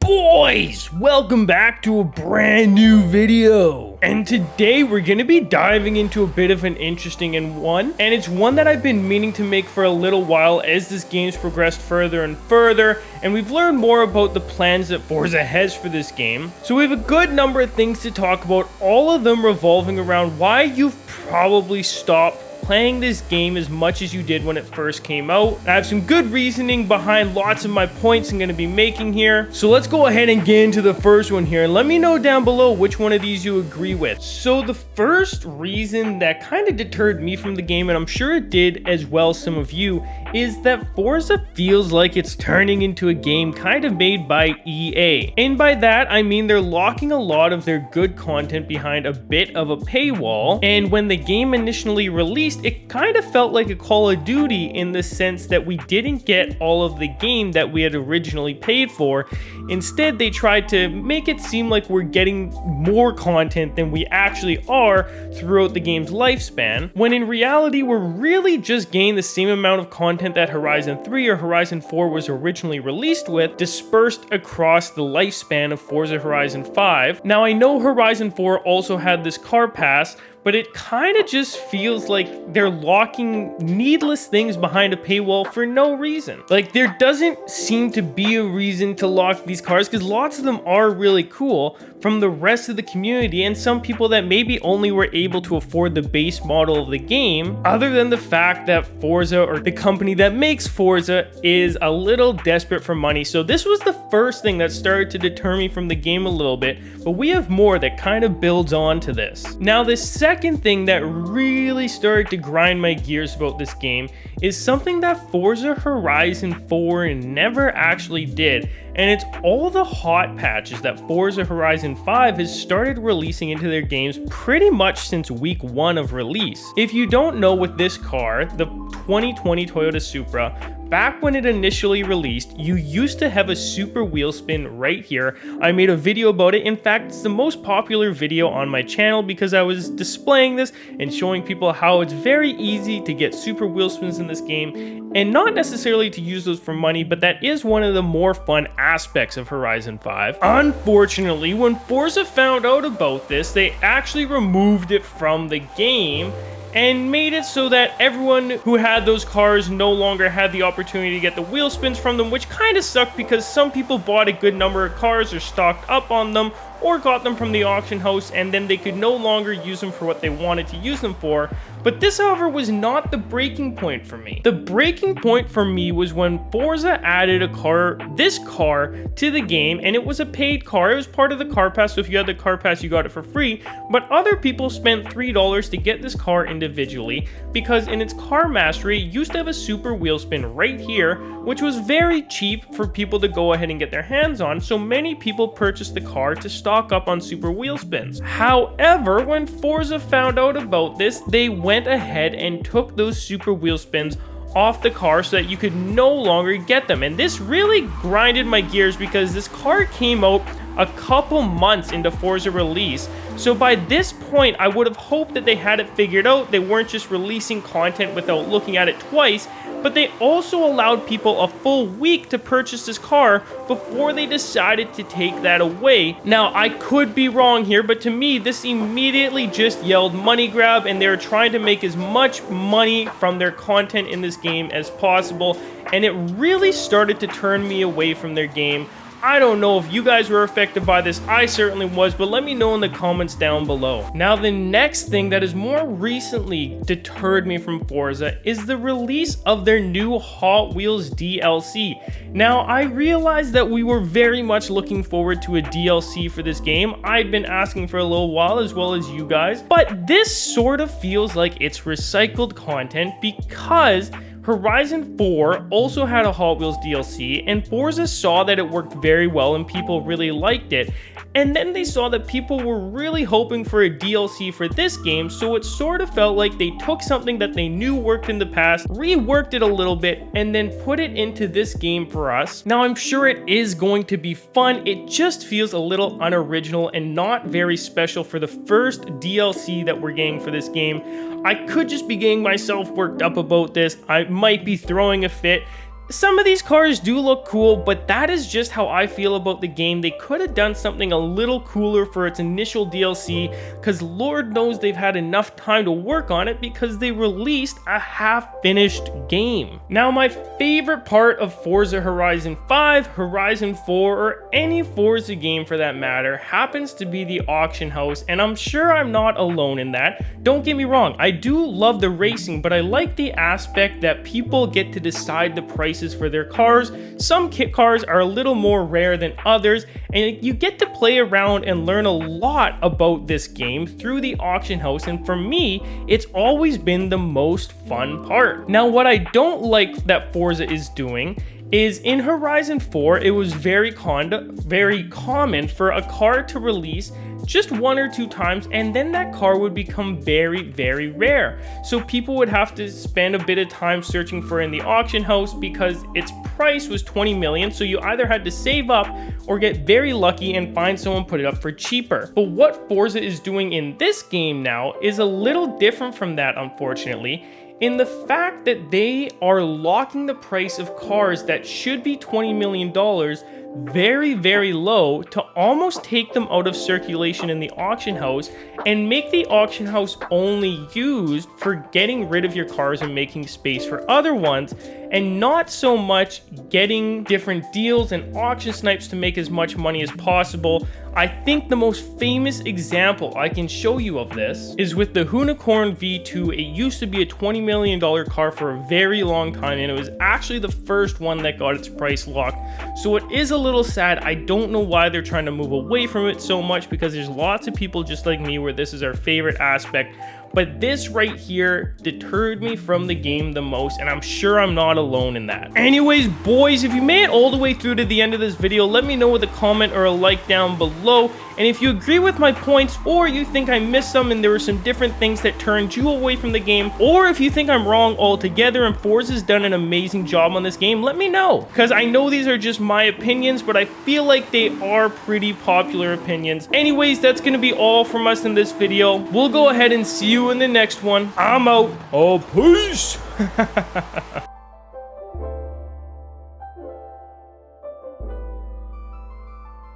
Boys, welcome back to a brand new video. And today we're going to be diving into a bit of an interesting one, and it's one that I've been meaning to make for a little while as this game's progressed further and further, and we've learned more about the plans that Forza has for this game. So we have a good number of things to talk about, all of them revolving around why you've probably stopped playing this game as much as you did when it first came out. I have some good reasoning behind lots of my points I'm going to be making here. So let's go ahead and get into the first one here, and let me know down below which one of these you agree with. So the first reason that kind of deterred me from the game, and I'm sure it did as well some of you, is that Forza feels like it's turning into a game kind of made by EA. And by that, I mean they're locking a lot of their good content behind a bit of a paywall, and when the game initially released, it kind of felt like a Call of Duty in the sense that we didn't get all of the game that we had originally paid for. Instead, they tried to make it seem like we're getting more content than we actually are throughout the game's lifespan, when in reality, we're really just getting the same amount of content that Horizon 3 or Horizon 4 was originally released with, dispersed across the lifespan of Forza Horizon 5. Now, I know Horizon 4 also had this car pass, but it kind of just feels like they're locking needless things behind a paywall for no reason. Like, there doesn't seem to be a reason to lock these cars, because lots of them are really cool from the rest of the community and some people that maybe only were able to afford the base model of the game, other than the fact that Forza, or the company that makes Forza, is a little desperate for money. So this was the first thing that started to deter me from the game a little bit, but we have more that kind of builds on to this. Now, the second thing that really started to grind my gears about this game is something that Forza Horizon 4 never actually did, and it's all the hot patches that Forza Horizon 5 has started releasing into their games pretty much since week 1 of release. If you don't know, with this car, the 2020 Toyota Supra, back when it initially released, you used to have a super wheel spin right here. I made a video about it. In fact, it's the most popular video on my channel because I was displaying this and showing people how it's very easy to get super wheel spins in this game, and not necessarily to use those for money, but that is one of the more fun aspects of Horizon 5. Unfortunately, when Forza found out about this, they actually removed it from the game and made it so that everyone who had those cars no longer had the opportunity to get the wheel spins from them, which kind of sucked because some people bought a good number of cars or stocked up on them or got them from the auction house, and then they could no longer use them for what they wanted to use them for. But this, however, was not the breaking point for me. The breaking point for me was when Forza added this car to the game, and it was a paid car. It was part of the car pass, so if you had the car pass, you got it for free. But other people spent $3 to get this car individually, because in its car mastery, it used to have a super wheel spin right here, which was very cheap for people to go ahead and get their hands on, so many people purchased the car to stock up on super wheel spins. However, when Forza found out about this, they went ahead and took those super wheel spins off the car so that you could no longer get them. And this really grinded my gears because this car came out a couple months into Forza release. So by this point, I would have hoped that they had it figured out. They weren't just releasing content without looking at it twice, but they also allowed people a full week to purchase this car before they decided to take that away. Now, I could be wrong here, but to me, this immediately just yelled money grab, and they were trying to make as much money from their content in this game as possible, and it really started to turn me away from their game. I don't know if you guys were affected by this. I certainly was, but let me know in the comments down below. Now, the next thing that has more recently deterred me from Forza is the release of their new Hot Wheels DLC. Now, I realized that we were very much looking forward to a DLC for this game. I'd been asking for a little while, as well as you guys, but this sort of feels like it's recycled content because Horizon 4 also had a Hot Wheels DLC, and Forza saw that it worked very well and people really liked it. And then they saw that people were really hoping for a DLC for this game, so it sort of felt like they took something that they knew worked in the past, reworked it a little bit, and then put it into this game for us. Now, I'm sure it is going to be fun. It just feels a little unoriginal and not very special for the first DLC that we're getting for this game. I could just be getting myself worked up about this. I might be throwing a fit. some of these cars do look cool, but that is just how I feel about the game. They could have done something a little cooler for its initial DLC, because Lord knows they've had enough time to work on it because they released a half-finished game. Now, my favorite part of Forza Horizon 5, Horizon 4, or any Forza game for that matter, happens to be the auction house, and I'm sure I'm not alone in that. Don't get me wrong, I do love the racing, but I like the aspect that people get to decide the prices for their cars. Some kit cars are a little more rare than others, and you get to play around and learn a lot about this game through the auction house, and for me, it's always been the most fun part. Now, what I don't like that Forza is doing is in Horizon 4, it was very common for a car to release just 1 or 2 times, and then that car would become very rare. So people would have to spend a bit of time searching for it in the auction house because its price was 20 million, so you either had to save up or get very lucky and find someone put it up for cheaper. But what Forza is doing in this game now is a little different from that, unfortunately, in the fact that they are locking the price of cars that should be $20 million very low to almost take them out of circulation in the auction house and make the auction house only used for getting rid of your cars and making space for other ones, and not so much getting different deals and auction snipes to make as much money as possible. I think the most famous example I can show you of this is with the Unicorn V2. It used to be a $20 million car for a very long time, and it was actually the first one that got its price locked. So it is a little sad. I don't know why they're trying to move away from it so much, because there's lots of people just like me where this is our favorite aspect. But this right here deterred me from the game the most, and I'm sure I'm not alone in that. Anyways, boys, if you made it all the way through to the end of this video, let me know with a comment or a like down below. And if you agree with my points, or you think I missed some and there were some different things that turned you away from the game, or if you think I'm wrong altogether and Forza's done an amazing job on this game, let me know. Because I know these are just my opinions, but I feel like they are pretty popular opinions. Anyways, that's going to be all from us in this video. We'll go ahead and see you in the next one. I'm out. Oh, peace.